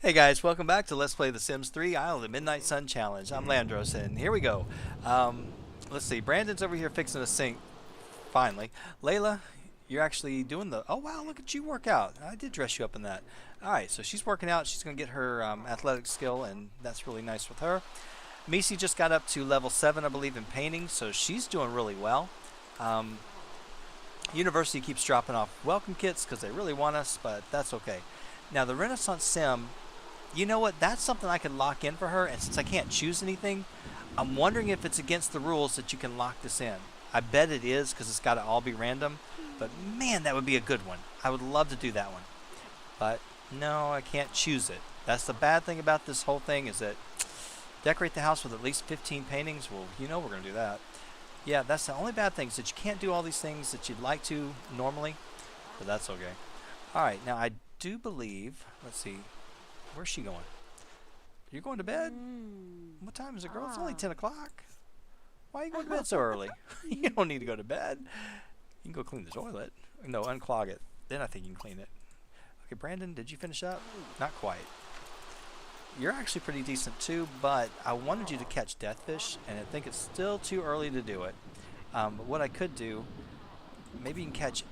Hey guys, welcome back to Let's Play The Sims 3 Isle of the Midnight Sun Challenge. I'm Llandros, and here we go. Let's see, Brandon's over here fixing a sink, finally. Layla, you're actually doing the... Oh wow, look at you work out. I did dress you up in that. Alright, so she's working out. She's going to get her athletic skill, and that's really nice with her. Misi just got up to level 7, I believe, in painting, so she's doing really well. Um, University keeps dropping off welcome kits because they really want us, but that's okay. Now, the Renaissance Sim, you know what? That's something I could lock in for her, and since I can't choose anything, I'm wondering if it's against the rules that you can lock this in. I bet it is because it's got to all be random, but man, that would be a good one. I would love to do that one, but no, I can't choose it. That's the bad thing about this whole thing is that decorate the house with at least 15 paintings. Well, you know we're going to do that. Yeah, that's the only bad thing is that you can't do all these things that you'd like to normally, but that's okay. All right, now I do believe, let's see, where's she going? You're going to bed? What time is it, girl? It's only 10 o'clock. Why are you going to bed so early? You don't need to go to bed. You can go clean the toilet. No, unclog it. Then I think you can clean it. Okay, Brandon, did you finish up? Not quite. You're actually pretty decent too, but I wanted you to catch deathfish, and I think it's still too early to do it. But what I could do, maybe you can catch,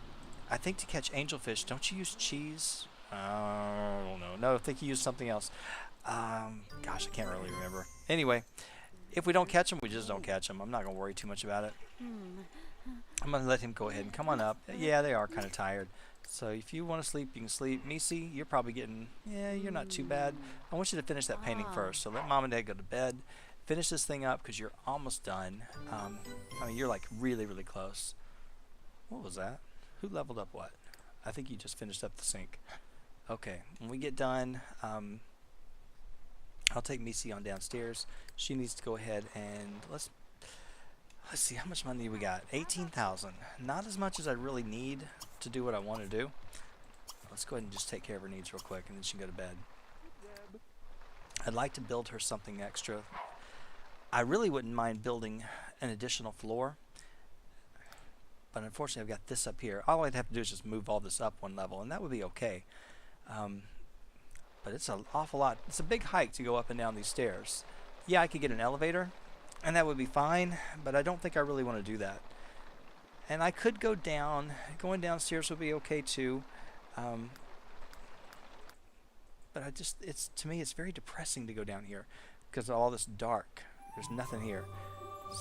I think to catch angelfish, don't you use cheese? I don't know. No, I think you use something else. Gosh, I can't really remember. Anyway, if we don't catch them, we just don't catch them. I'm not going to worry too much about it. I'm going to let him go ahead and come on up. Yeah, they are kind of tired. So if you want to sleep, you can sleep. Misi, you're probably getting, yeah, you're not too bad. I want you to finish that painting first. So let mom and dad go to bed. Finish this thing up because you're almost done. I mean, you're like really, really close. What was that? Who leveled up what? I think you just finished up the sink. Okay, when we get done, I'll take Misi on downstairs. She needs to go ahead and let's see how much money we got. 18,000. Not as much as I really need to do what I want to do. Let's go ahead and just take care of her needs real quick, and then she can go to bed. I'd like to build her something extra. I really wouldn't mind building an additional floor, but unfortunately I've got this up here. All I'd have to do is just move all this up one level, and that would be okay. But it's an awful lot. It's a big hike to go up and down these stairs. Yeah, I could get an elevator, and that would be fine, but I don't think I really want to do that. And I could go down. Going downstairs would be okay too. But to me, it's very depressing to go down here because of all this dark. There's nothing here.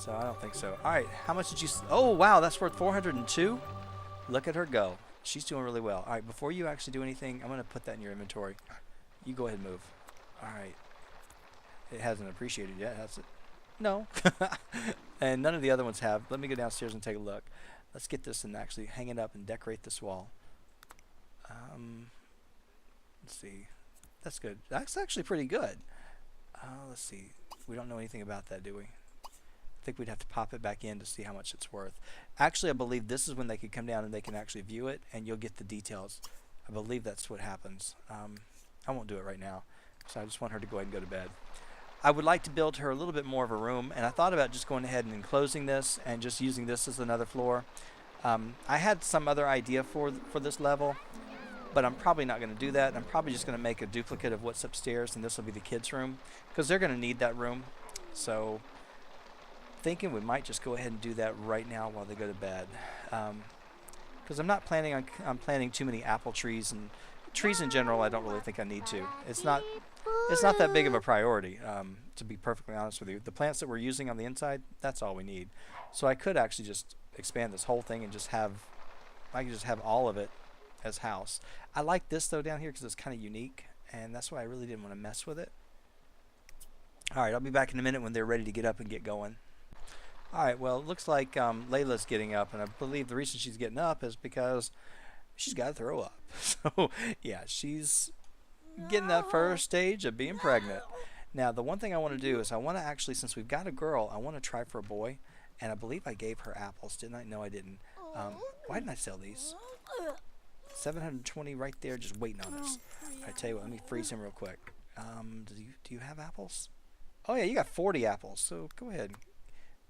So I don't think so. All right, how much did you... Oh, wow, that's worth 402? Look at her go. She's doing really well. All right, before you actually do anything, I'm going to put that in your inventory. You go ahead and move. All right. It hasn't appreciated yet, has it? No. And none of the other ones have. Let me go downstairs and take a look. Let's get this and actually hang it up and decorate this wall. Let's see. That's good. That's actually pretty good. Let's see. We don't know anything about that, do we? I think we'd have to pop it back in to see how much it's worth. Actually, I believe this is when they could come down and they can actually view it, and you'll get the details. I believe that's what happens. I won't do it right now, so I just want her to go ahead and go to bed. I would like to build her a little bit more of a room, and I thought about just going ahead and enclosing this and just using this as another floor. I had some other idea for this level, but I'm probably not going to do that. I'm probably just going to make a duplicate of what's upstairs, and this will be the kids' room, because they're going to need that room. So thinking we might just go ahead and do that right now while they go to bed, because I'm not planning on planting too many apple trees, and trees in general I don't really think I need to. It's not that big of a priority, to be perfectly honest with you. The plants that we're using on the inside, that's all we need. So I could actually just expand this whole thing and just have, I could just have all of it as house. I like this though down here because it's kind of unique, and that's why I really didn't want to mess with it. Alright, I'll be back in a minute when they're ready to get up and get going. Alright, well, it looks like Layla's getting up, and I believe the reason she's getting up is because she's got to throw up. So, yeah, she's getting that first stage of being pregnant. Now, the one thing I want to do is I want to actually, since we've got a girl, I want to try for a boy, and I believe I gave her apples, didn't I? No, I didn't. Why didn't I sell these? 720 right there just waiting on us. I tell you what, let me freeze him real quick. Do you have apples? Oh, yeah, you got 40 apples, so go ahead.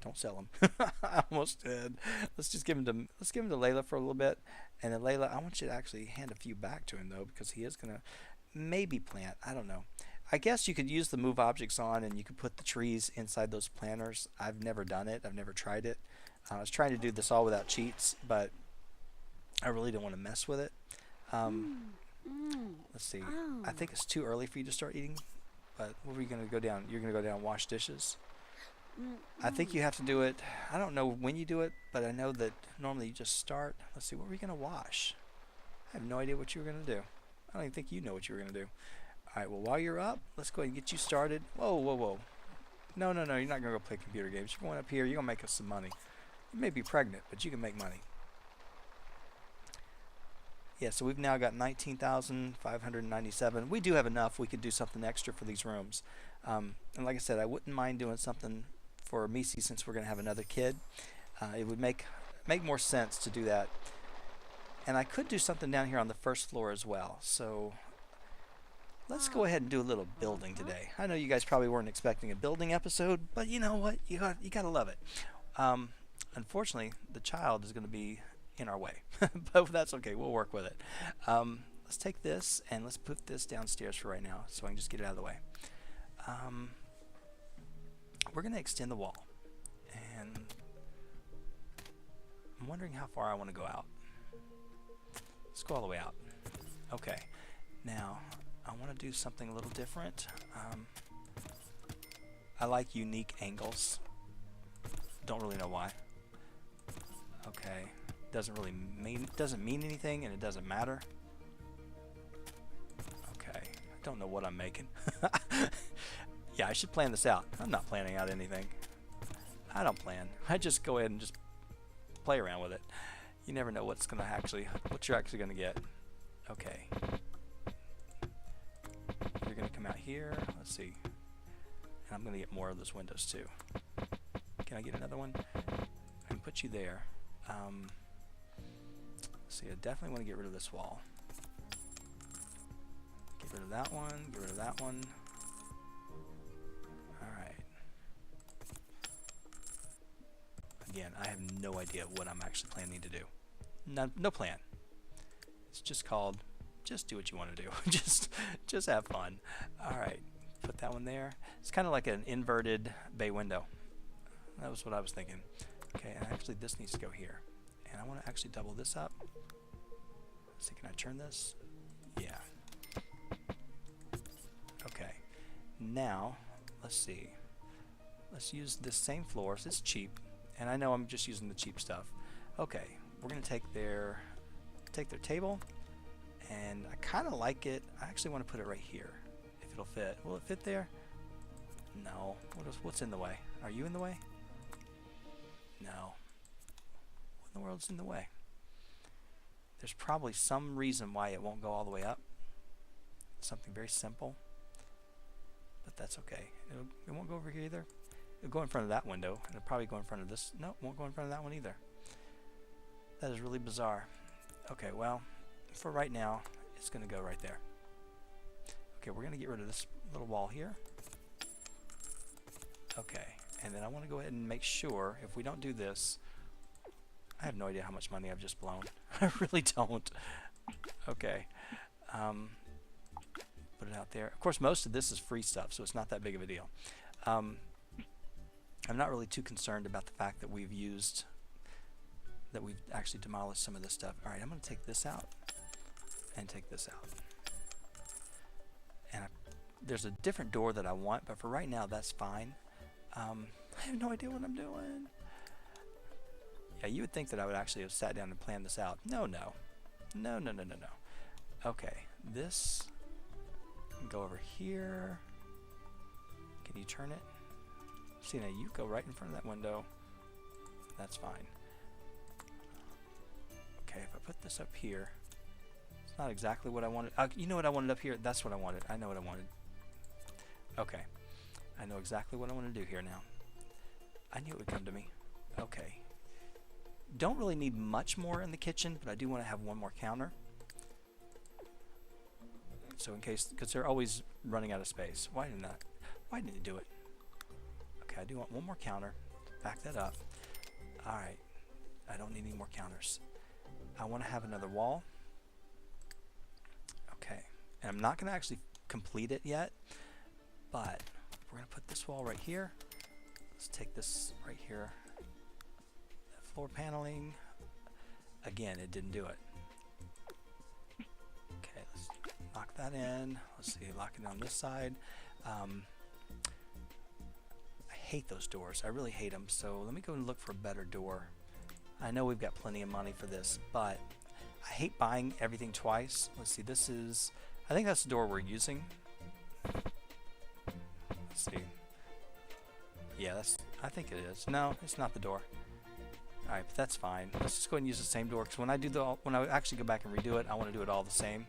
Don't sell them. I almost did. Let's give him to Layla for a little bit, and then Layla, I want you to actually hand a few back to him though, because he is gonna maybe plant. I don't know. I guess you could use the move objects on and you could put the trees inside those planters. I've never done it. I've never tried it. I was trying to do this all without cheats, but I really don't want to mess with it. Um, let's see. I think it's too early for you to start eating. But where are you going to go down? You're going to go down and wash dishes. I think you have to do it. I don't know when you do it, but I know that normally you just start. Let's see. What were you going to wash? I have no idea what you were going to do. I don't even think you know what you were going to do. All right. Well, while you're up, let's go ahead and get you started. Whoa, whoa, whoa. No, no, no. You're not going to go play computer games. You're going up here. You're going to make us some money. You may be pregnant, but you can make money. Yeah, so we've now got 19,597. We do have enough. We could do something extra for these rooms. And like I said, I wouldn't mind doing something for Misi since we're going to have another kid. It would make more sense to do that. And I could do something down here on the first floor as well. So let's go ahead and do a little building today. I know you guys probably weren't expecting a building episode, but you know what? You gotta love it. Unfortunately, the child is going to be in our way, but that's okay. We'll work with it. Let's take this and let's put this downstairs for right now so I can just get it out of the way. We're going to extend the wall, and I'm wondering how far I want to go out. Let's go all the way out. Okay, now I want to do something a little different. I like unique angles. Don't really know why. Okay, doesn't mean anything, and it doesn't matter. Okay, I don't know what I'm making. Yeah, I should plan this out. I'm not planning out anything. I don't plan. I just go ahead and just play around with it. You never know what you're actually gonna get. Okay. You're gonna come out here. Let's see. And I'm gonna get more of those windows too. Can I get another one? I can put you there. See, I definitely want to get rid of this wall. Get rid of that one. Get rid of that one. Alright. Again, I have no idea what I'm actually planning to do. No plan. It's just called, just do what you want to do. just have fun. Alright. Put that one there. It's kind of like an inverted bay window. That was what I was thinking. Okay, and actually this needs to go here. And I want to actually double this up. Let's see, can I turn this? Yeah. Okay. Now, let's see. Let's use this same floor. So it's cheap. And I know I'm just using the cheap stuff. Okay, we're going to take their table. And I kind of like it. I actually want to put it right here. If it'll fit. Will it fit there? No. What's in the way? Are you in the way? No. What in the world's in the way? There's probably some reason why it won't go all the way up. Something very simple. But that's okay. It won't go over here either. It'll go in front of that window. It'll probably go in front of this. No, it won't go in front of that one either. That is really bizarre. Okay, well, for right now, it's going to go right there. Okay, we're going to get rid of this little wall here. Okay. And then I want to go ahead and make sure, if we don't do this, I have no idea how much money I've just blown. I really don't. Okay. Put it out there. Of course, most of this is free stuff, so it's not that big of a deal. I'm not really too concerned about the fact that we've actually demolished some of this stuff. All right, I'm going to take this out and take this out. And there's a different door that I want, but for right now, that's fine. I have no idea what I'm doing. Yeah, you would think that I would actually have sat down and planned this out. No. Okay, this can go over here. Can you turn it? See, now you go right in front of that window. That's fine. Okay, if I put this up here, it's not exactly what I wanted. You know what I wanted up here? That's what I wanted. I know what I wanted. Okay. I know exactly what I want to do here now. I knew it would come to me. Okay. Don't really need much more in the kitchen, but I do want to have one more counter. So in case, because they're always running out of space. Why didn't you do it? Okay, I do want one more counter. Back that up. Alright. I don't need any more counters. I want to have another wall. Okay. And I'm not going to actually complete it yet, but we're going to put this wall right here. Let's take this right here. Floor paneling. Again, it didn't do it. Okay, let's lock that in. Let's see, lock it on this side. I hate those doors. I really hate them. So let me go and look for a better door. I know we've got plenty of money for this, but I hate buying everything twice. Let's see, this is, I think that's the door we're using. Let's see. Yeah, I think it is. No, it's not the door. Alright, but that's fine. Let's just go ahead and use the same door, because when I actually go back and redo it, I want to do it all the same.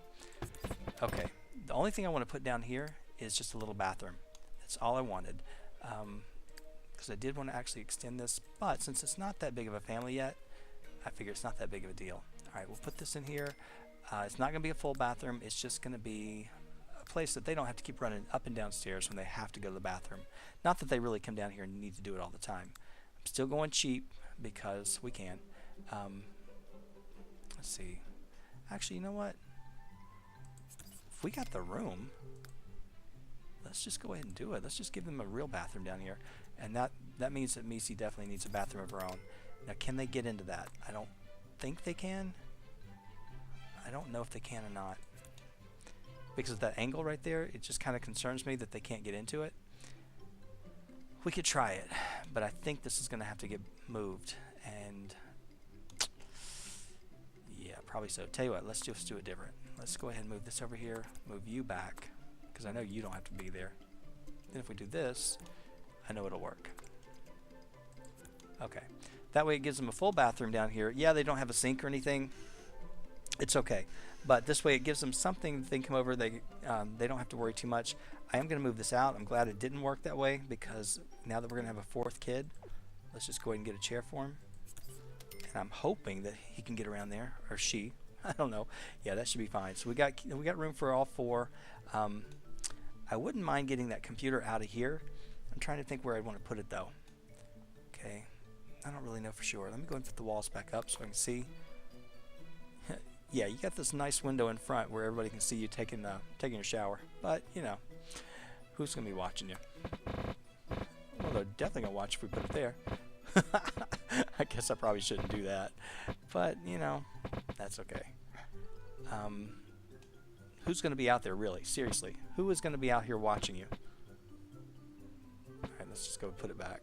Okay, the only thing I want to put down here is just a little bathroom. That's all I wanted. Because I did want to actually extend this, but since it's not that big of a family yet, I figure it's not that big of a deal. Alright, we'll put this in here. It's not going to be a full bathroom. It's just going to be a place that they don't have to keep running up and down stairs when they have to go to the bathroom. Not that they really come down here and need to do it all the time. I'm still going cheap because we can. Let's see. Actually, you know what? If we got the room, let's just go ahead and do it. Let's just give them a real bathroom down here. And that means that Missy definitely needs a bathroom of her own. Now, can they get into that? I don't think they can. I don't know if they can or not. Because of that angle right there, it just kind of concerns me that they can't get into it. We could try it, but I think this is going to have to get moved. And yeah, probably so. Tell you what, let's just do it different. Let's go ahead and move this over here, move you back, because I know you don't have to be there. Then if we do this, I know it'll work. Okay. That way it gives them a full bathroom down here. Yeah, they don't have a sink or anything. It's okay. But this way it gives them something that they can come over. They don't have to worry too much. I am going to move this out. I'm glad it didn't work that way, because now that we're going to have a fourth kid, let's just go ahead and get a chair for him. And I'm hoping that he can get around there, or she. I don't know. Yeah, that should be fine. So we got room for all four. I wouldn't mind getting that computer out of here. I'm trying to think where I'd want to put it though. Okay. I don't really know for sure. Let me go and put the walls back up so I can see. Yeah, you got this nice window in front where everybody can see you taking your shower. But, you know, who's going to be watching you? Well, they're definitely going to watch if we put it there. I guess I probably shouldn't do that. But, you know, that's okay. Who's going to be out there, really? Seriously. Who is going to be out here watching you? Alright, let's just go put it back.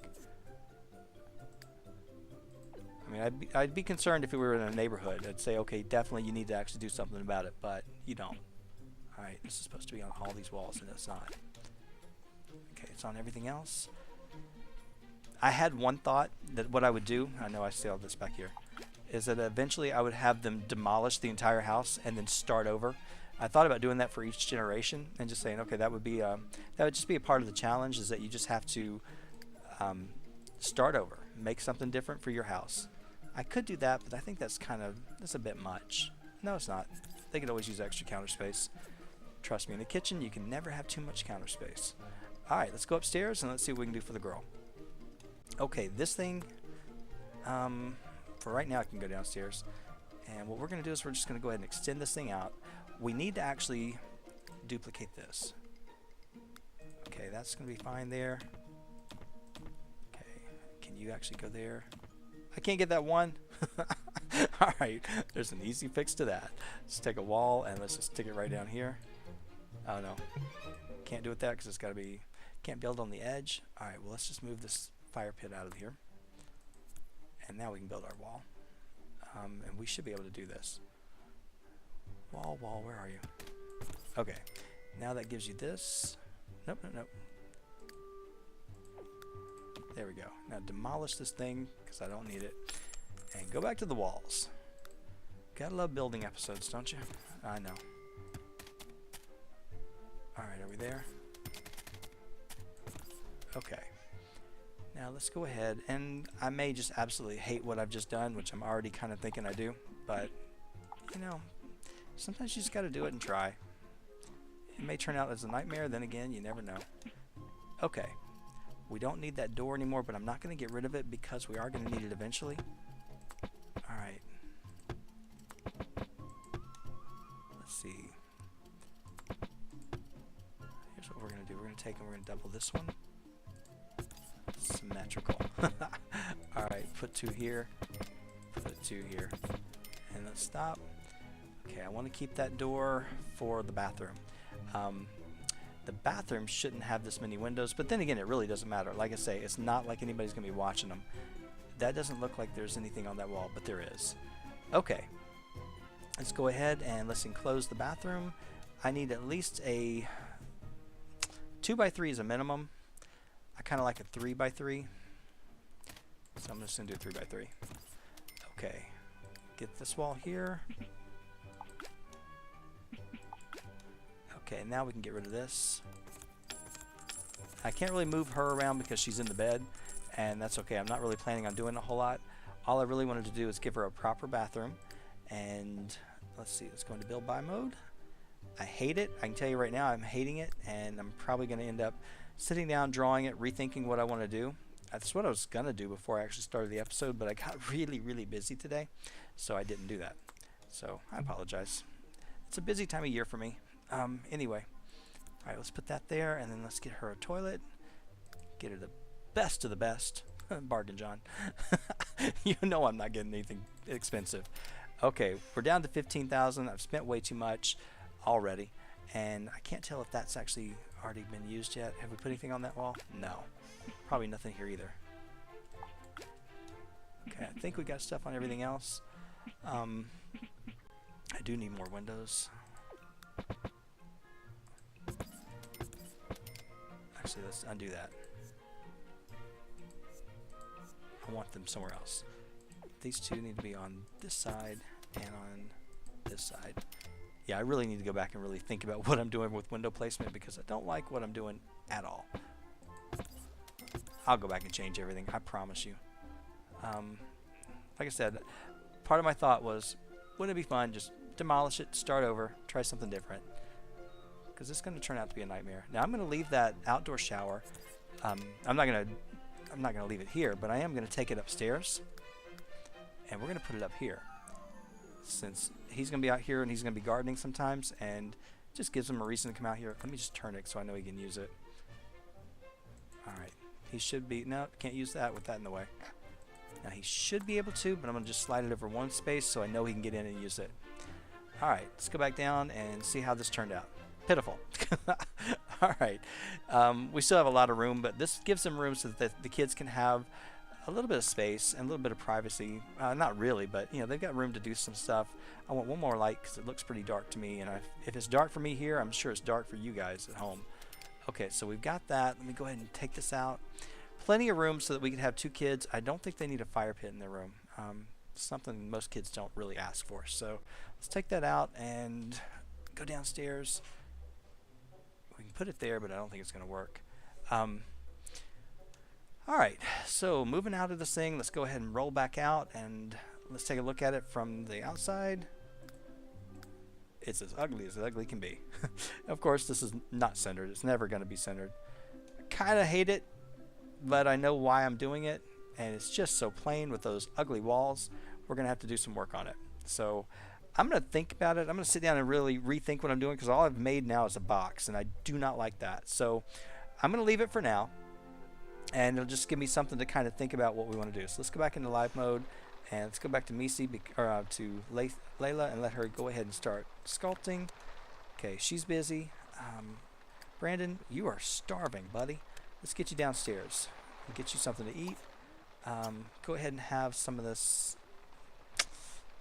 I mean, I'd be concerned if we were in a neighborhood. I'd say, okay, definitely you need to actually do something about it, but you don't. Alright, this is supposed to be on all these walls, and it's not. Okay, it's on everything else. I had one thought that what I would do, I know I still have this back here, is that eventually I would have them demolish the entire house and then start over. I thought about doing that for each generation and just saying, okay, that would just be a part of the challenge, is that you just have to start over, make something different for your house. I could do that, but I think that's a bit much. No, it's not. They could always use extra counter space. Trust me, in the kitchen, you can never have too much counter space. Alright, let's go upstairs and let's see what we can do for the girl. Okay, this thing, for right now I can go downstairs. And what we're going to do is we're just going to go ahead and extend this thing out. We need to actually duplicate this. Okay, that's going to be fine there. Okay, can you actually go there? I can't get that one. Alright, there's an easy fix to that. Let's take a wall and let's just stick it right down here. Oh no, can't do it that because it's got to be, can't build on the edge. Alright, well let's just move this fire pit out of here. And now we can build our wall. And we should be able to do this. Wall, where are you? Okay, now that gives you this. Nope. There we go. Now demolish this thing because I don't need it. And go back to the walls. Gotta love building episodes, don't you? I know. Alright, are we there? Okay. Now let's go ahead, and I may just absolutely hate what I've just done, which I'm already kind of thinking I do, but, you know, sometimes you just gotta do it and try. It may turn out as a nightmare, then again, you never know. Okay. We don't need that door anymore, but I'm not going to get rid of it because we are going to need it eventually. Alright. Let's see. So what we're going to do, we're going to take and we're going to double this one. Symmetrical. Alright, put 2 here. Put 2 here. And let's stop. Okay, I want to keep that door for the bathroom. The bathroom shouldn't have this many windows, but then again, it really doesn't matter. Like I say, it's not like anybody's going to be watching them. That doesn't look like there's anything on that wall, but there is. Okay, let's go ahead and let's enclose the bathroom. I need at least a 2x3 is a minimum. I kind of like a 3x3, so I'm just going to do a 3x3. Okay, get this wall here. Okay, now we can get rid of this. I can't really move her around because she's in the bed, and that's okay. I'm not really planning on doing a whole lot. All I really wanted to do is give her a proper bathroom. And let's see, let's go into build by mode. I hate it. I can tell you right now, I'm hating it, and I'm probably going to end up sitting down, drawing it, rethinking what I want to do. That's what I was going to do before I actually started the episode, but I got really, really busy today, so I didn't do that. So I apologize. It's a busy time of year for me. Anyway, alright, let's put that there, and then let's get her a toilet. Get her the best of the best. Bargain John. You know I'm not getting anything expensive. Okay, we're down to 15,000. I've spent way too much already, and I can't tell if that's actually already been used yet. Have we put anything on that wall? No. Probably nothing here either. Okay, I think we got stuff on everything else. I do need more windows. Actually, let's undo that. I want them somewhere else. These two need to be on this side and on this side. Yeah, I really need to go back and really think about what I'm doing with window placement because I don't like what I'm doing at all. I'll go back and change everything, I promise you. Like I said, part of my thought was, wouldn't it be fun, just demolish it, start over, try something different. Because it's going to turn out to be a nightmare. Now I'm going to leave that outdoor shower. I'm not going to leave it here, but I am going to take it upstairs, and we're going to put it up here. Since he's going to be out here and he's going to be gardening sometimes, and just gives him a reason to come out here. Let me just turn it so I know he can use it. All right, he should be. No, can't use that with that in the way. Now he should be able to, but I'm going to just slide it over one space so I know he can get in and use it. All right, let's go back down and see how this turned out. Pitiful. All right. We still have a lot of room, but this gives them room so that the kids can have a little bit of space and a little bit of privacy. Not really, but you know, they've got room to do some stuff. I want one more light because it looks pretty dark to me, and if it's dark for me here, I'm sure it's dark for you guys at home. Okay, so we've got that. Let me go ahead and take this out. Plenty of room so that we can have 2 kids. I don't think they need a fire pit in their room. Something most kids don't really ask for. So let's take that out and go downstairs. We can put it there, but I don't think it's going to work. Alright, so moving out of this thing, let's go ahead and roll back out and let's take a look at it from the outside. It's as ugly can be. Of course, this is not centered. It's never going to be centered. I kind of hate it, but I know why I'm doing it, and it's just so plain with those ugly walls. We're going to have to do some work on it. So I'm going to think about it. I'm going to sit down and really rethink what I'm doing because all I've made now is a box, and I do not like that. So I'm going to leave it for now, and it'll just give me something to kind of think about what we want to do. So let's go back into live mode, and let's go back to Misi, to Layla, and let her go ahead and start sculpting. Okay, she's busy. Brandon, you are starving, buddy. Let's get you downstairs and get you something to eat. Go ahead and have some of this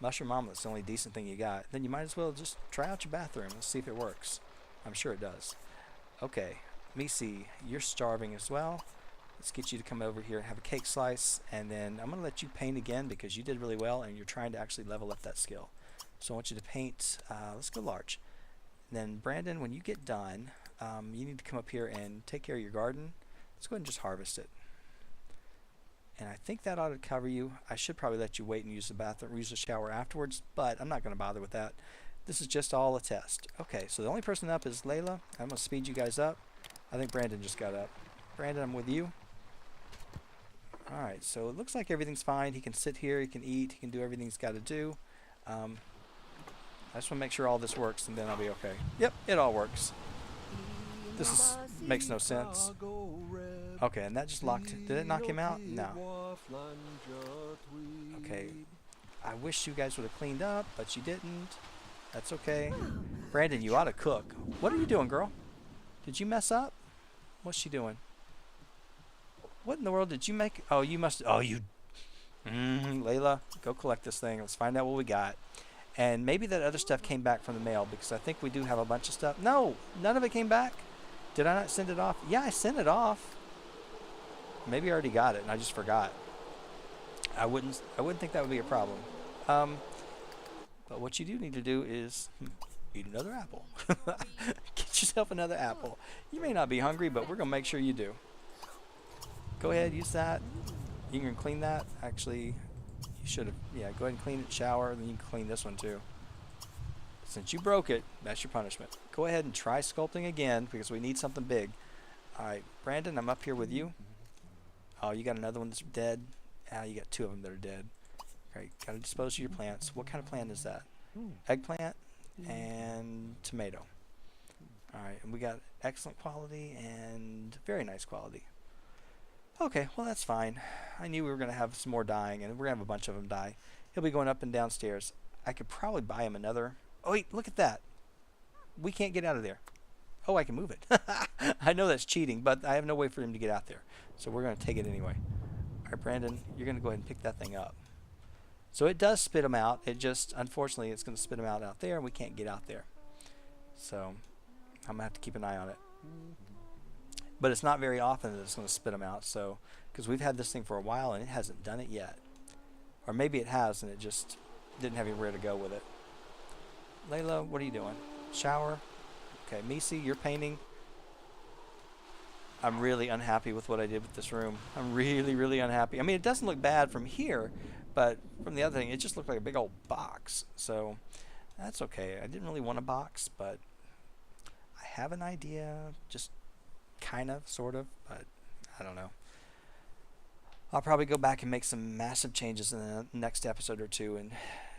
mushroom omelet's the only decent thing you got. Then you might as well just try out your bathroom. Let's see if it works. I'm sure it does. Okay, Misi, you're starving as well. Let's get you to come over here and have a cake slice, and then I'm going to let you paint again because you did really well and you're trying to actually level up that skill. So I want you to paint, let's go large. And then Brandon, when you get done, you need to come up here and take care of your garden. Let's go ahead and just harvest it. And I think that ought to cover you. I should probably let you wait and use the bathroom, use the shower afterwards, but I'm not going to bother with that. This is just all a test. Okay, so the only person up is Layla. I'm going to speed you guys up. I think Brandon just got up. Brandon, I'm with you. Alright, so it looks like everything's fine. He can sit here, he can eat, he can do everything he's got to do. I just want to make sure all this works, and then I'll be okay. Yep, it all works. This is Makes no sense. Okay, and that just locked. Did it knock him out? No. Okay. I wish you guys would have cleaned up, but you didn't. That's okay. Brandon, you ought to cook. What are you doing, girl? Did you mess up? What's she doing? What in the world did you make? Oh, you must. Oh, you. Layla, go collect this thing. Let's find out what we got. And maybe that other stuff came back from the mail because I think we do have a bunch of stuff. No, none of it came back. Did I not send it off? Yeah, I sent it off. Maybe I already got it and I just forgot. I wouldn't think that would be a problem. But what you do need to do is eat another apple. Get yourself another apple. You may not be hungry, but we're gonna make sure you do. Go ahead, use that. You can clean that. Actually, you should have. Yeah, go ahead and clean it, shower, and then you can clean this one too. Since you broke it, that's your punishment. Go ahead and try sculpting again because we need something big. All right, Brandon, I'm up here with you. Oh, you got another one that's dead. Ah, you got two of them that are dead. All right, got to dispose of your plants. What kind of plant is that? Eggplant and tomato. All right, and we got excellent quality and very nice quality. Okay, well that's fine. I knew we were going to have some more dying, and we're going to have a bunch of them die. He'll be going up and downstairs. I could probably buy him another. Oh wait, look at that. We can't get out of there. Oh, I can move it. I know that's cheating, but I have no way for him to get out there. So we're going to take it anyway. All right, Brandon, you're going to go ahead and pick that thing up. So it does spit them out. It just, unfortunately, it's going to spit them out there, and we can't get out there. So I'm going to have to keep an eye on it. But it's not very often that it's going to spit them out. So, because we've had this thing for a while, and it hasn't done it yet. Or maybe it has, and it just didn't have anywhere to go with it. Layla, what are you doing? Shower? Okay, Misi, you're painting. I'm really unhappy with what I did with this room. I'm really, really unhappy. I mean, it doesn't look bad from here, but from the other thing, it just looked like a big old box. So that's okay. I didn't really want a box, but I have an idea, just kind of, sort of, but I don't know. I'll probably go back and make some massive changes in the next episode or two and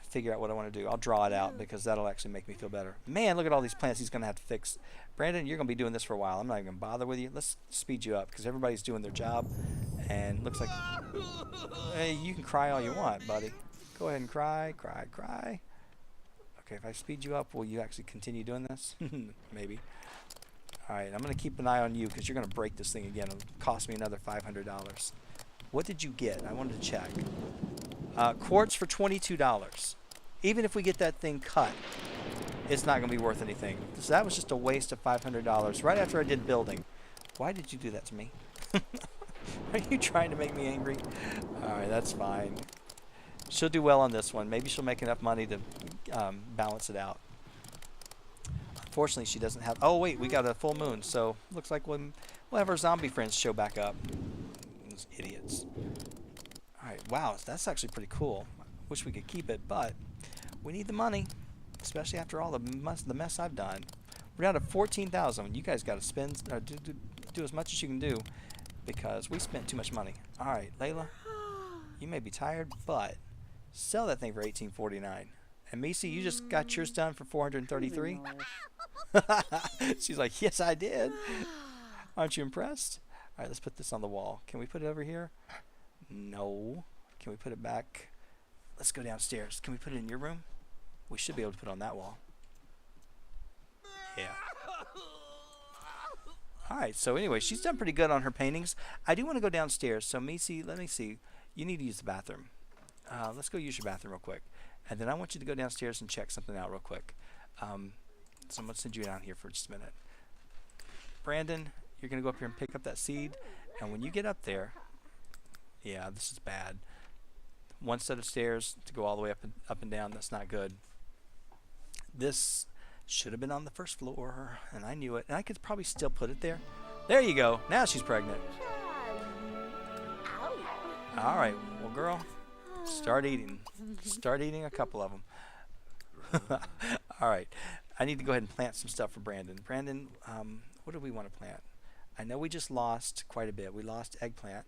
figure out what I want to do. I'll draw it out because that'll actually make me feel better. Man, look at all these plants he's going to have to fix. Brandon, you're going to be doing this for a while. I'm not even going to bother with you. Let's speed you up because everybody's doing their job. And looks like... Hey, you can cry all you want, buddy. Go ahead and cry, cry, cry. Okay, if I speed you up, will you actually continue doing this? Maybe. Alright, I'm going to keep an eye on you because you're going to break this thing again. It'll cost me another $500. What did you get? I wanted to check. Quartz for $22. Even if we get that thing cut, it's not going to be worth anything. So that was just a waste of $500 right after I did building. Why did you do that to me? Are you trying to make me angry? Alright, that's fine. She'll do well on this one. Maybe she'll make enough money to balance it out. Unfortunately, she doesn't have... Oh, wait, we got a full moon. So, looks like we'll have our zombie friends show back up. Those idiots. Alright, wow, that's actually pretty cool. Wish we could keep it, but we need the money. Especially after all the mess I've done. We're down to 14,000. You guys got to spend... do as much as you can do. Because we spent too much money. Alright, Layla. You may be tired, but... Sell that thing for $18.49. And Misi, you just got yours done for $433? She's like, yes, I did. Aren't you impressed? Alright, let's put this on the wall. Can we put it over here? No. Can we put it back? Let's go downstairs. Can we put it in your room? We should be able to put it on that wall. Yeah. Alright, so anyway, she's done pretty good on her paintings. I do want to go downstairs. So, Misi, let me see. You need to use the bathroom. Let's go use your bathroom real quick. And then I want you to go downstairs and check something out real quick. So I'm going to send you down here for just a minute. Brandon, you're going to go up here and pick up that seed. And when you get up there... Yeah, this is bad. One set of stairs to go all the way up and down. That's not good. This should have been on the first floor. And I knew it. And I could probably still put it there. There you go. Now she's pregnant. Alright. Well, girl... Start eating. Start eating a couple of them. Alright. I need to go ahead and plant some stuff for Brandon. Brandon, what do we want to plant? I know we just lost quite a bit. We lost eggplant.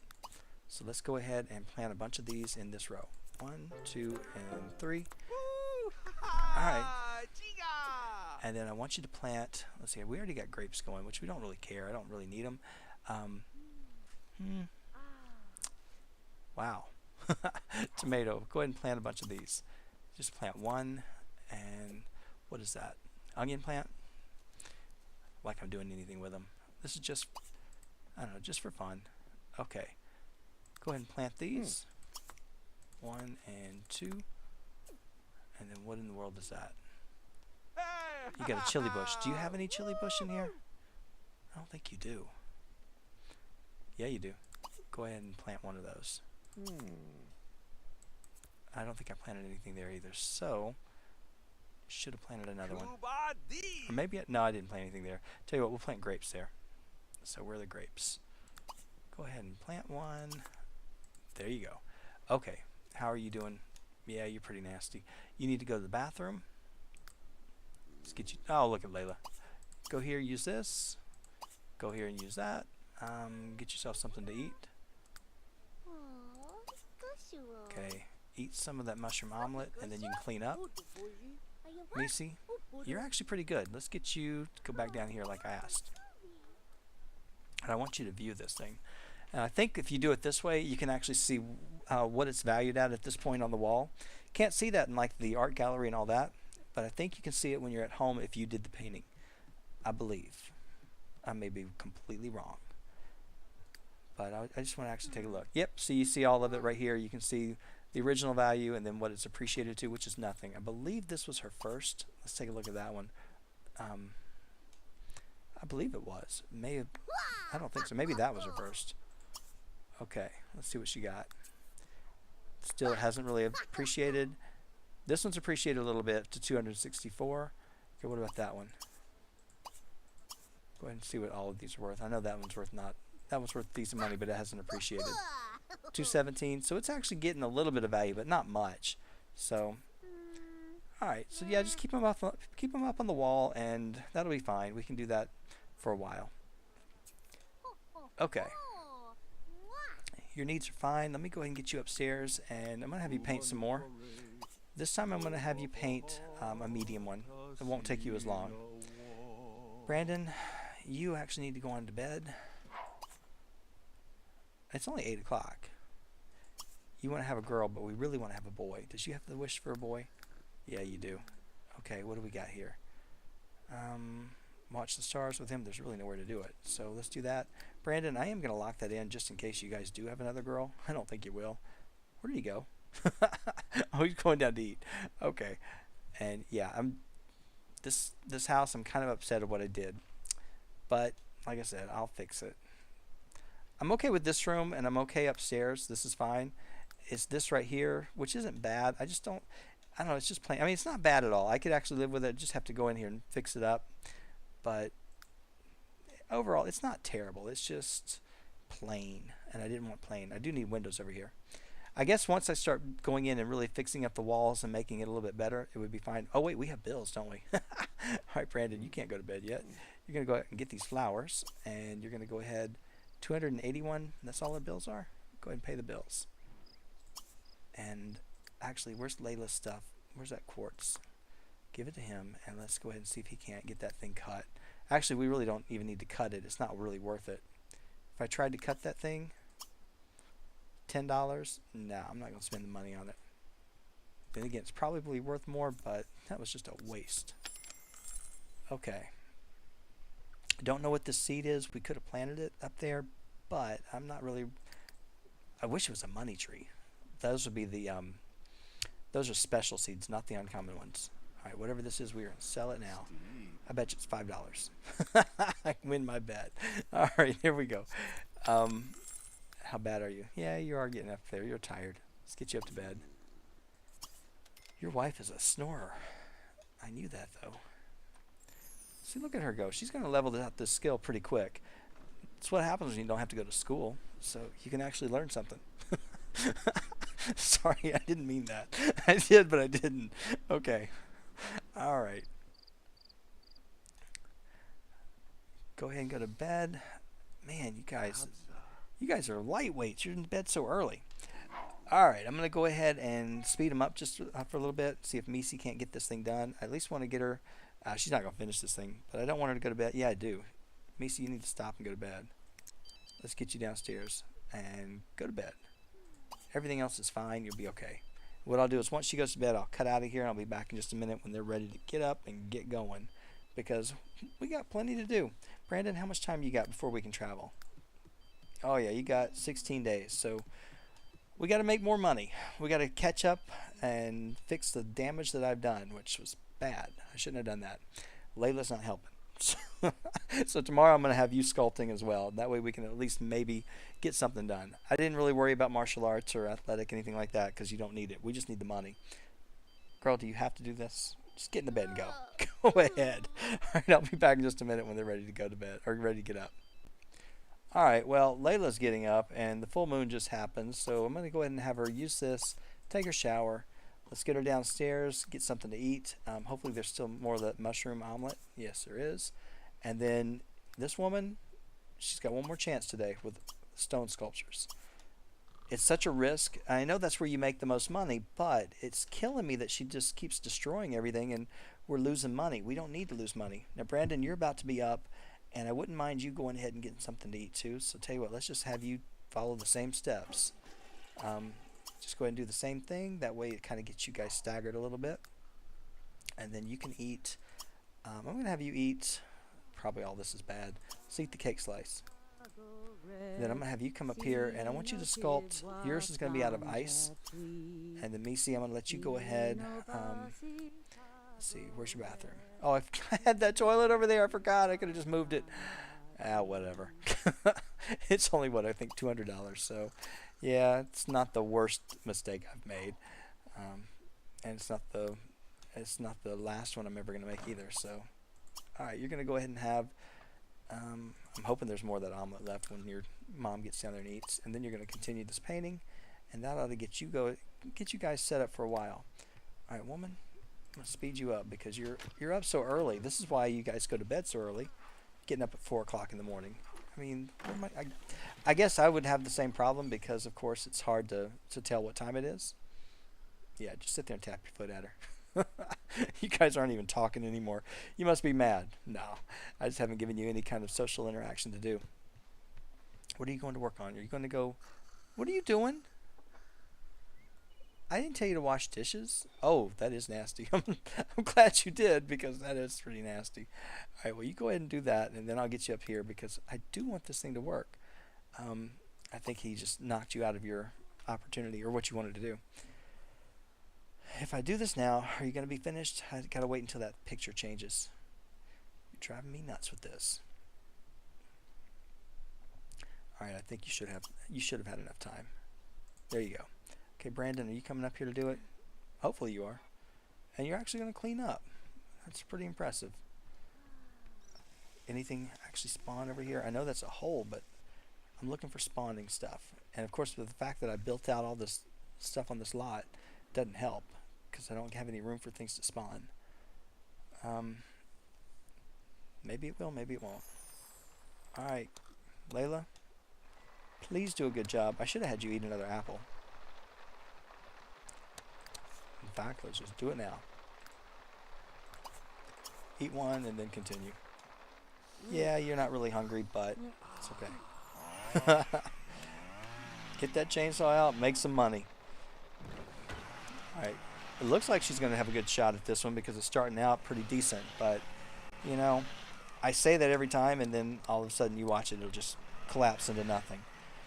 So let's go ahead and plant a bunch of these in this row. 1, 2, and 3. Alright. And then I want you to plant, let's see, we already got grapes going, which we don't really care. I don't really need them. Hmm, wow. Tomato. Go ahead and plant a bunch of these. Just plant one. And what is that? Onion plant? Like I'm doing anything with them. This is just, I don't know, just for fun. Okay. Go ahead and plant these. 1 and 2. And then what in the world is that? You got a chili bush. Do you have any chili bush in here? I don't think you do. Yeah, you do. Go ahead and plant one of those. I don't think I planted anything there either. So, should have planted another one. Or maybe, no, I didn't plant anything there. Tell you what, we'll plant grapes there. So, where are the grapes? Go ahead and plant one. There you go. Okay, how are you doing? Yeah, you're pretty nasty. You need to go to the bathroom. Let's get you. Oh, look at Layla. Go here, use this. Go here and use that. Get yourself something to eat. Okay, eat some of that mushroom omelet, and then you can clean up. Macy, you're actually pretty good. Let's get you to go back down here like I asked. And I want you to view this thing. And I think if you do it this way, you can actually see what it's valued at this point on the wall. Can't see that in like the art gallery and all that, but I think you can see it when you're at home if you did the painting. I believe. I may be completely wrong. But I just want to actually take a look. Yep, so you see all of it right here. You can see the original value and then what it's appreciated to, which is nothing. I believe this was her first. Let's take a look at that one. I believe it was. May have, I don't think so. Maybe that was her first. Okay, let's see what she got. Still hasn't really appreciated. This one's appreciated a little bit to 264. Okay, what about that one? Go ahead and see what all of these are worth. I know that one's worth that one's worth decent money, but it hasn't appreciated. 217. So it's actually getting a little bit of value, but not much. So, all right. So yeah, just keep them up on the wall, and that'll be fine. We can do that for a while. Okay. Your needs are fine. Let me go ahead and get you upstairs, and I'm going to have you paint some more. This time I'm going to have you paint a medium one. It won't take you as long. Brandon, you actually need to go on to bed. It's only 8 o'clock. You want to have a girl, but we really want to have a boy. Does you have the wish for a boy? Yeah, you do. Okay, what do we got here? Watch the stars with him. There's really nowhere to do it. So let's do that. Brandon, I am going to lock that in just in case you guys do have another girl. I don't think you will. Where did he go? Oh, he's going down to eat. Okay. And yeah, this house, I'm kind of upset at what I did. But like I said, I'll fix it. I'm okay with this room, and I'm okay upstairs. This is fine. It's this right here, which isn't bad. I don't know, it's just plain. I mean, it's not bad at all. I could actually live with it. Just have to go in here and fix it up. But overall, it's not terrible. It's just plain, and I didn't want plain. I do need windows over here. I guess once I start going in and really fixing up the walls and making it a little bit better, it would be fine. Oh, wait, we have bills, don't we? All right, Brandon, you can't go to bed yet. You're going to go ahead and get these flowers, and you're going to go ahead, 281, that's all our bills are? Go ahead and pay the bills. And actually, where's Layla's stuff? Where's that quartz? Give it to him, and let's go ahead and see if he can't get that thing cut. Actually, we really don't even need to cut it. It's not really worth it. If I tried to cut that thing, $10, no, I'm not going to spend the money on it. Then again, it's probably worth more, but that was just a waste. Okay. Don't know what this seed is. We could have planted it up there, but I'm not really... I wish it was a money tree. Those would be the... those are special seeds, not the uncommon ones. All right, whatever this is, we're going to sell it now. I bet you it's $5. I win my bet. All right, here we go. How bad are you? Yeah, you are getting up there. You're tired. Let's get you up to bed. Your wife is a snorer. I knew that, though. See, look at her go. She's going to level out this skill pretty quick. That's what happens when you don't have to go to school. So you can actually learn something. Sorry, I didn't mean that. I did, but I didn't. Okay. All right. Go ahead and go to bed. Man, you guys are lightweights. You're in bed so early. All right, I'm going to go ahead and speed them up just for a little bit, see if Missy can't get this thing done. I at least want to get her She's not going to finish this thing, but I don't want her to go to bed. Yeah, I do. Misa, you need to stop and go to bed. Let's get you downstairs and go to bed. Everything else is fine. You'll be okay. What I'll do is once she goes to bed, I'll cut out of here and I'll be back in just a minute when they're ready to get up and get going, because we got plenty to do. Brandon, how much time you got before we can travel? Oh yeah, you got 16 days. So we got to make more money. We got to catch up and fix the damage that I've done, which was bad. I shouldn't have done that. Layla's not helping. So tomorrow I'm going to have you sculpting as well. That way we can at least maybe get something done. I didn't really worry about martial arts or athletic, anything like that, because you don't need it. We just need the money. Girl, do you have to do this? Just get in the bed and go. Go ahead. All right, I'll be back in just a minute when they're ready to go to bed or ready to get up. All right, well, Layla's getting up and the full moon just happened, so I'm going to go ahead and have her use this, take her shower. Let's get her downstairs, get something to eat. Hopefully there's still more of that mushroom omelet. Yes, there is. And then this woman, she's got one more chance today with stone sculptures. It's such a risk. I know that's where you make the most money, but it's killing me that she just keeps destroying everything and we're losing money. We don't need to lose money. Now, Brandon, you're about to be up, and I wouldn't mind you going ahead and getting something to eat too. So tell you what, let's just have you follow the same steps. Just go ahead and do the same thing. That way it kind of gets you guys staggered a little bit. And then you can eat. I'm going to have you eat. Probably all this is bad. Let's eat the cake slice. Then I'm going to have you come up here, and I want you to sculpt. Yours is going to be out of ice. And then Misi, I'm going to let you go ahead. Let's see, where's your bathroom? Oh, I had that toilet over there. I forgot. I could have just moved it. Whatever. It's only, what, I think $200. So, yeah, it's not the worst mistake I've made. And it's not the last one I'm ever going to make either. So, all right, you're going to go ahead and have, I'm hoping there's more of that omelet left when your mom gets down there and eats. And then you're going to continue this painting, and that ought to get you guys set up for a while. All right, woman, I'm going to speed you up because you're up so early. This is why you guys go to bed so early, getting up at 4 o'clock in the morning. I mean, I guess I would have the same problem because, of course, it's hard to tell what time it is. Yeah, just sit there and tap your foot at her. You guys aren't even talking anymore. You must be mad. No, I just haven't given you any kind of social interaction to do. What are you going to work on? Are you going to go... What are you doing? I didn't tell you to wash dishes. Oh, that is nasty. I'm glad you did because that is pretty nasty. All right, well, you go ahead and do that, and then I'll get you up here because I do want this thing to work. I think he just knocked you out of your opportunity or what you wanted to do. If I do this now, are you going to be finished? I got to wait until that picture changes. You're driving me nuts with this. All right, I think you should have had enough time. There you go. Okay, Brandon, are you coming up here to do it? Hopefully you are. And you're actually going to clean up. That's pretty impressive. Anything actually spawn over here? I know that's a hole, but I'm looking for spawning stuff. And of course, with the fact that I built out all this stuff on this lot, doesn't help because I don't have any room for things to spawn. Maybe it will, maybe it won't. Alright, Layla, please do a good job. I should have had you eat another apple. In fact, let's just do it now. Eat one and then continue. Yeah, you're not really hungry, but it's okay. Get that chainsaw out, make some money. Alright, it looks like she's going to have a good shot at this one because it's starting out pretty decent, but, you know, I say that every time and then all of a sudden you watch it, it'll just collapse into nothing.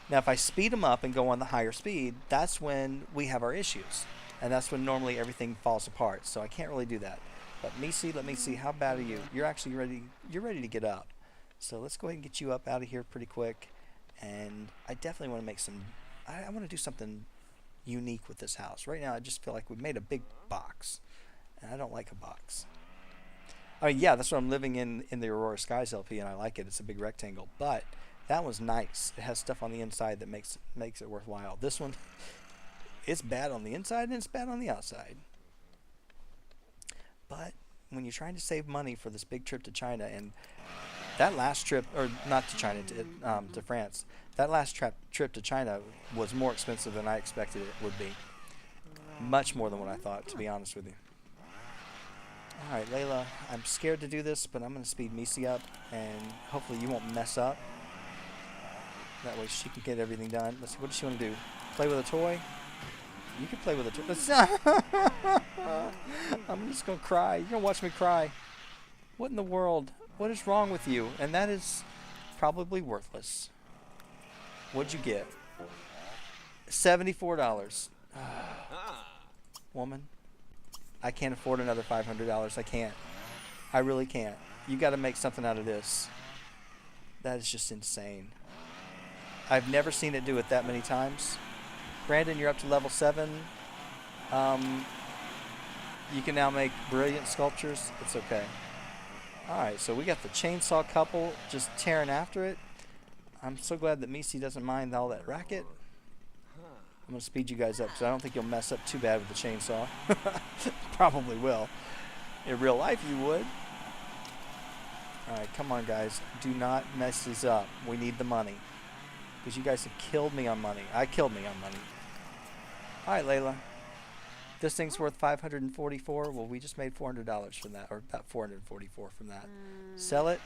Now, if I speed them up and go on the higher speed, that's when we have our issues, and that's when normally everything falls apart, so I can't really do that. But let me see, how bad are you? You're actually ready, you're ready to get up. So let's go ahead and get you up out of here pretty quick, and I definitely want to make some, I want to do something unique with this house. Right now I just feel like we've made a big box, and I don't like a box. I mean, yeah, that's what I'm living in the Aurora Skies LP, and I like it. It's a big rectangle, but that was nice. It has stuff on the inside that makes it worthwhile. This one, it's bad on the inside and it's bad on the outside. But when you're trying to save money for this big trip to China, and that last trip, or not to China, to France, that last trip to China was more expensive than I expected it would be. Much more than what I thought, to be honest with you. Alright, Layla, I'm scared to do this, but I'm going to speed Misi up, and hopefully you won't mess up. That way she can get everything done. Let's see, what does she want to do? Play with a toy? You can play with a toy. I'm just going to cry. You're going to watch me cry. What in the world? What is wrong with you? And that is probably worthless. What'd you get? $74. Woman, I can't afford another $500. I can't. I really can't. You got to make something out of this. That is just insane. I've never seen it do it that many times. Brandon, you're up to level 7. You can now make brilliant sculptures. It's okay. Alright, so we got the chainsaw couple just tearing after it. I'm so glad that Misi doesn't mind all that racket. I'm going to speed you guys up because I don't think you'll mess up too bad with the chainsaw. Probably will. In real life you would. Alright, come on guys. Do not mess this up. We need the money. Because you guys have killed me on money. I killed me on money. Alright, Layla. This thing's worth $544. Well, we just made $400 from that. Or about $444 from that. Sell it.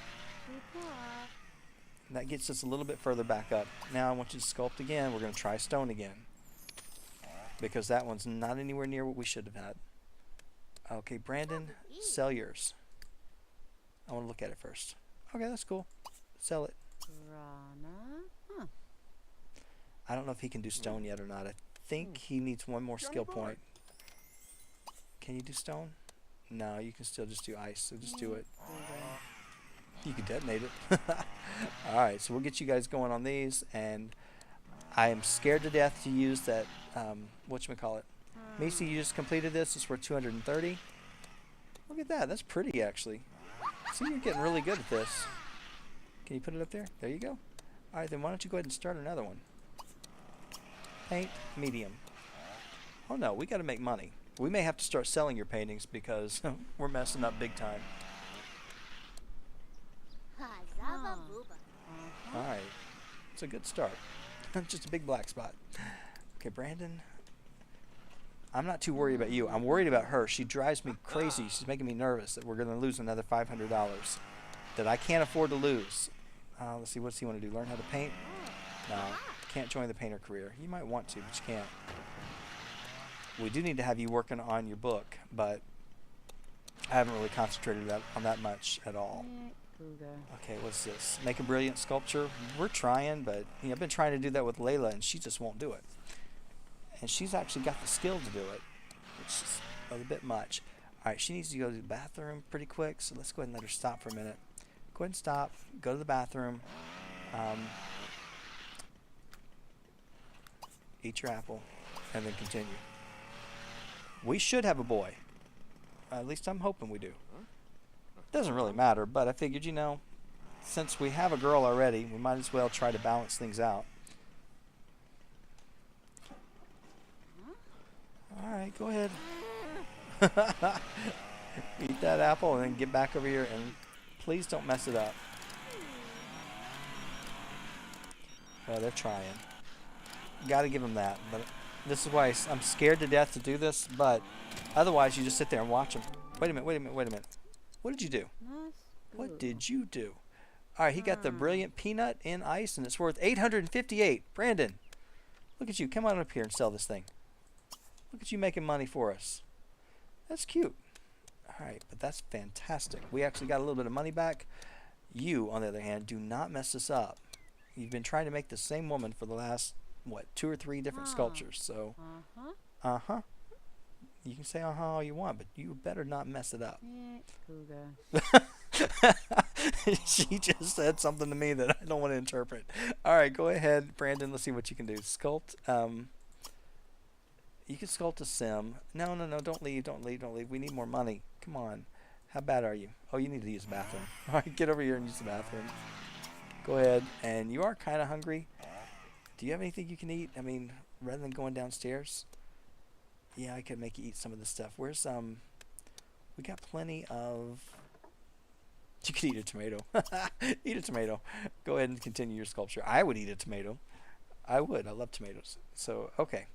That gets us a little bit further back up. Now I want you to sculpt again. We're going to try stone again. Because that one's not anywhere near what we should have had. Okay, Brandon, sell yours. I want to look at it first. Okay, that's cool. Sell it. I don't know if he can do stone yet or not. I think he needs one more skill point. Can you do stone? No, you can still just do ice, so just do it. You can detonate it. Alright, so we'll get you guys going on these, and I am scared to death to use that, whatchamacallit. Macy, you just completed this. It's worth 230. Look at that. That's pretty, actually. See, you're getting really good at this. Can you put it up there? There you go. Alright, then why don't you go ahead and start another one. Paint, medium. Oh no, we got to make money. We may have to start selling your paintings because we're messing up big time. Alright. It's a good start. Just a big black spot. Okay, Brandon. I'm not too worried about you. I'm worried about her. She drives me crazy. She's making me nervous that we're going to lose another $500 that I can't afford to lose. Let's see, what does he want to do? Learn how to paint? No. Can't join the painter career. You might want to, but you can't. We do need to have you working on your book, but I haven't really concentrated on that much at all. Okay, what's this? Make a brilliant sculpture. We're trying, but I've been trying to do that with Layla, and she just won't do it. And she's actually got the skill to do it, which is a bit much. All right, she needs to go to the bathroom pretty quick, so let's go ahead and let her stop for a minute. Go ahead and stop. Go to the bathroom. Eat your apple, and then continue. We should have a boy. At least I'm hoping we do. Doesn't really matter, but I figured, since we have a girl already, we might as well try to balance things out. Alright, go ahead. Eat that apple and then get back over here and please don't mess it up. Oh, they're trying. Gotta give them that. But this is why I'm scared to death to do this, but otherwise you just sit there and watch them. Wait a minute. What did you do? What did you do? Alright, he got the brilliant peanut in ice, and it's worth $858. Brandon, look at you. Come on up here and sell this thing. Look at you making money for us. That's cute. Alright, but that's fantastic. We actually got a little bit of money back. You, on the other hand, do not mess this up. You've been trying to make the same woman for the last, 2 or 3 different sculptures. So, you can say all you want, but you better not mess it up. She just said something to me that I don't want to interpret. Alright, go ahead, Brandon. Let's see what you can do. Sculpt. You can sculpt a sim. No, don't leave. We need more money. Come on. How bad are you? Oh, you need to use the bathroom. Alright, get over here and use the bathroom. Go ahead. And you are kind of hungry. Do you have anything you can eat? I mean, rather than going downstairs? Yeah, I could make you eat some of this stuff. Where's, we got plenty of... You could eat a tomato. Eat a tomato. Go ahead and continue your sculpture. I would eat a tomato. I would. I love tomatoes. So, okay.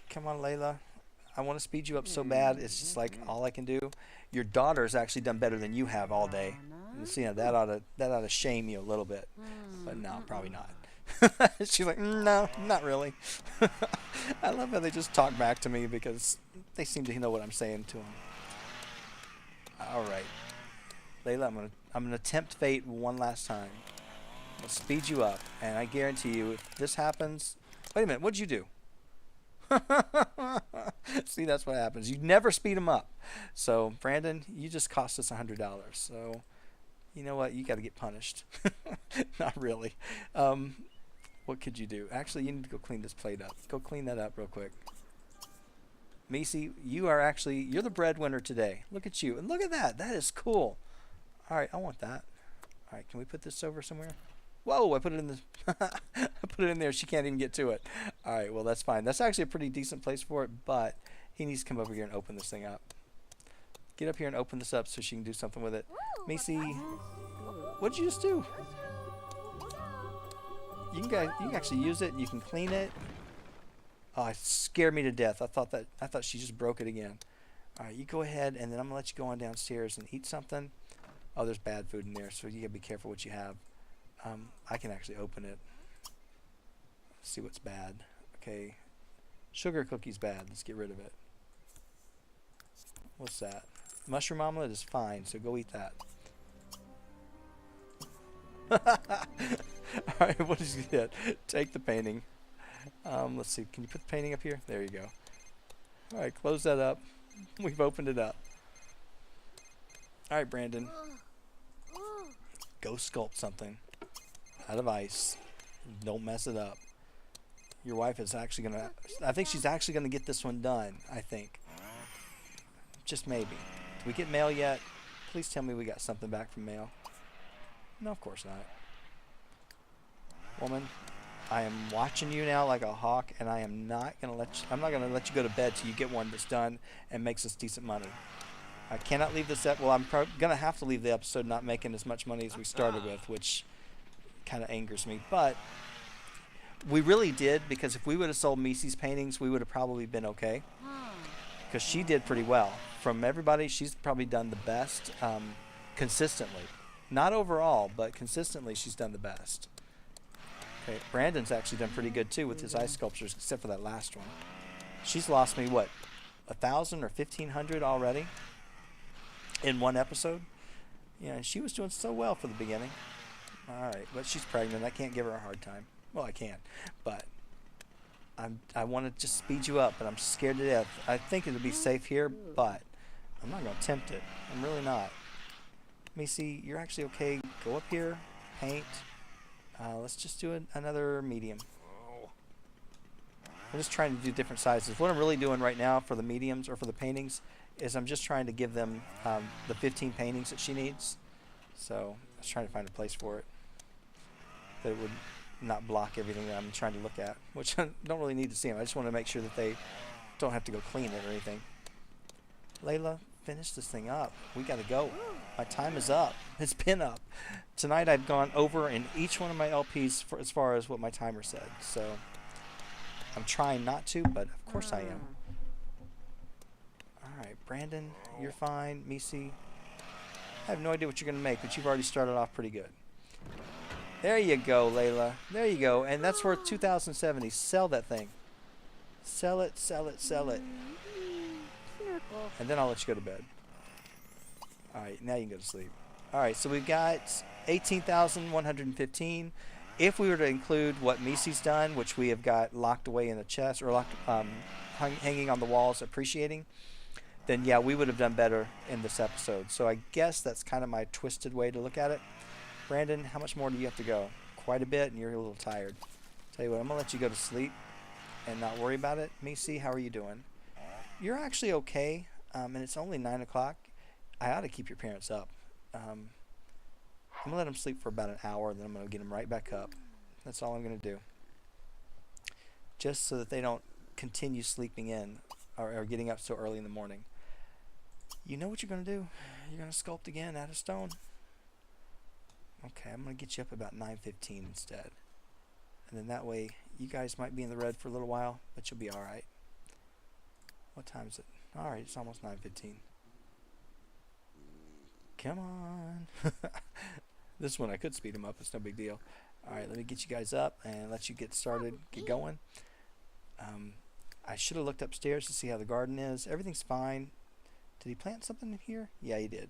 Come on, Layla. I want to speed you up so bad. It's just like all I can do. Your daughter's actually done better than you have all day. And so, that ought to shame you a little bit. But no, probably not. She's like, no, not really. I love how they just talk back to me because they seem to know what I'm saying to them. All right, Layla, I'm gonna tempt fate one last time. I'll speed you up, and I guarantee you, if this happens, wait a minute, what'd you do? See, that's what happens. You never speed them up. So, Brandon, you just cost us $100. So, you know what? You got to get punished. Not really. What could you do? Actually, you need to go clean this plate up. Go clean that up real quick. Macy, you're the breadwinner today. Look at you. And look at that. That is cool. All right, I want that. All right, can we put this over somewhere? Whoa, I put it in the I put it in there. She can't even get to it. All right, well, that's fine. That's actually a pretty decent place for it, but he needs to come over here and open this thing up. Get up here and open this up so she can do something with it. Macy, what did you just do? You can actually use it. You can clean it. Oh, it scared me to death. I thought she just broke it again. All right, you go ahead, and then I'm gonna let you go on downstairs and eat something. Oh, there's bad food in there, so you gotta be careful what you have. I can actually open it. Let's see what's bad. Okay, sugar cookie's bad. Let's get rid of it. What's that? Mushroom omelet is fine, so go eat that. All right, what did you get? Take the painting. Let's see. Can you put the painting up here? There you go. All right, close that up. We've opened it up. All right, Brandon. Go sculpt something out of ice. Don't mess it up. Your wife is actually gonna. I think she's actually gonna get this one done. I think. Just maybe. Do we get mail yet? Please tell me we got something back from mail. No, of course not. Woman, I am watching you now like a hawk, and I am not gonna let you. I'm not gonna let you go to bed till you get one that's done and makes us decent money. I cannot leave this up. Well, I'm gonna have to leave the episode not making as much money as we started with, which kind of angers me. But we really did, because if we would have sold Macy's paintings, we would have probably been okay. Because she did pretty well. From everybody, she's probably done the best consistently. Not overall, but consistently, she's done the best. Okay, Brandon's actually done pretty good too with his ice sculptures, except for that last one. She's lost me, what, 1,000 or 1,500 already in one episode? Yeah, and she was doing so well for the beginning. All right, but she's pregnant. I can't give her a hard time. Well, I can, but I want to just speed you up, but I'm scared to death. I think it'll be safe here, but I'm not going to tempt it. I'm really not. Macy, you're actually okay. Go up here, paint. Let's just do another medium. I'm just trying to do different sizes. What I'm really doing right now for the mediums or for the paintings is I'm just trying to give them the 15 paintings that she needs. So I was trying to find a place for it that would not block everything that I'm trying to look at, which I don't really need to see them. I just want to make sure that they don't have to go clean it or anything. Layla, finish this thing up. We got to go. My time is up. It's been up. Tonight I've gone over in each one of my LPs for, as far as what my timer said. So I'm trying not to, but of course I am. All right, Brandon, you're fine. Macy, I have no idea what you're going to make, but you've already started off pretty good. There you go, Layla. There you go. And that's worth 2,070. Sell that thing. Sell it, sell it, sell it. And then I'll let you go to bed. All right, now you can go to sleep. All right, so we've got 18,115. If we were to include what Macy's done, which we have got locked away in a chest or locked, hanging on the walls, appreciating, then yeah, we would have done better in this episode. So I guess that's kind of my twisted way to look at it. Brandon, how much more do you have to go? Quite a bit, and you're a little tired. Tell you what, I'm going to let you go to sleep and not worry about it. Macy, how are you doing? You're actually okay, and it's only 9 o'clock. I ought to keep your parents up. I'm going to let them sleep for about an hour, and then I'm going to get them right back up. That's all I'm going to do. Just so that they don't continue sleeping in or getting up so early in the morning. You know what you're going to do? You're going to sculpt again out of stone. Okay, I'm going to get you up about 9:15 instead. And then that way, you guys might be in the red for a little while, but you'll be all right. What time is it? All right, it's almost 9:15. Come on. This one I could speed him up. It's no big deal. All right, let me get you guys up and let you get started, get going. I should have looked upstairs to see how the garden is. Everything's fine. Did he plant something in here? Yeah, he did.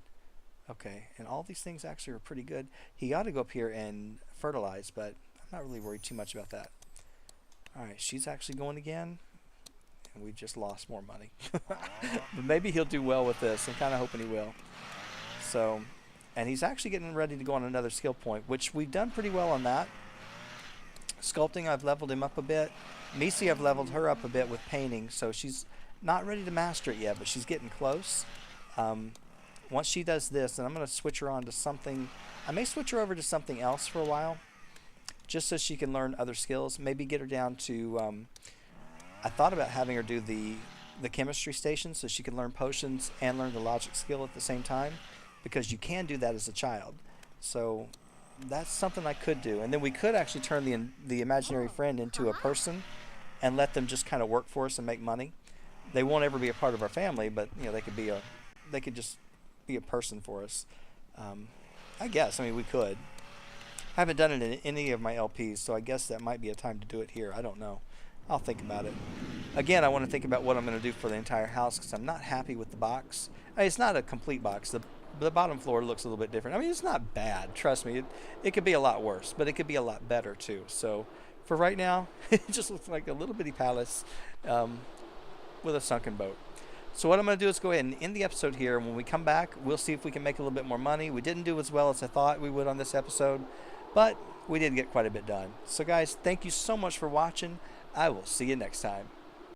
Okay, and all these things actually are pretty good. He ought to go up here and fertilize, but I'm not really worried too much about that. All right, she's actually going again, and we've just lost more money. But maybe he'll do well with this. I'm kind of hoping he will. So, and he's actually getting ready to go on another skill point, which we've done pretty well on that. Sculpting, I've leveled him up a bit. Misi, I've leveled her up a bit with painting, so she's not ready to master it yet, but she's getting close. Once she does this, then I'm going to switch her on to something. I may switch her over to something else for a while, just so she can learn other skills. Maybe get her down to, I thought about having her do the chemistry station so she can learn potions and learn the logic skill at the same time, because you can do that as a child. So that's something I could do. And then we could actually turn the imaginary friend into a person and let them just kind of work for us and make money. They won't ever be a part of our family, but you know, they could just be a person for us. I guess. I mean, we could. I haven't done it in any of my LPs, so I guess that might be a time to do it here. I don't know. I'll think about it. Again, I want to think about what I'm going to do for the entire house, because I'm not happy with the box. It's not a complete box. The bottom floor looks a little bit different. I mean, it's not bad. Trust me. It could be a lot worse, but it could be a lot better too. So for right now, it just looks like a little bitty palace with a sunken boat. So what I'm going to do is go ahead and end the episode here. And when we come back, we'll see if we can make a little bit more money. We didn't do as well as I thought we would on this episode, but we did get quite a bit done. So guys, thank you so much for watching. I will see you next time.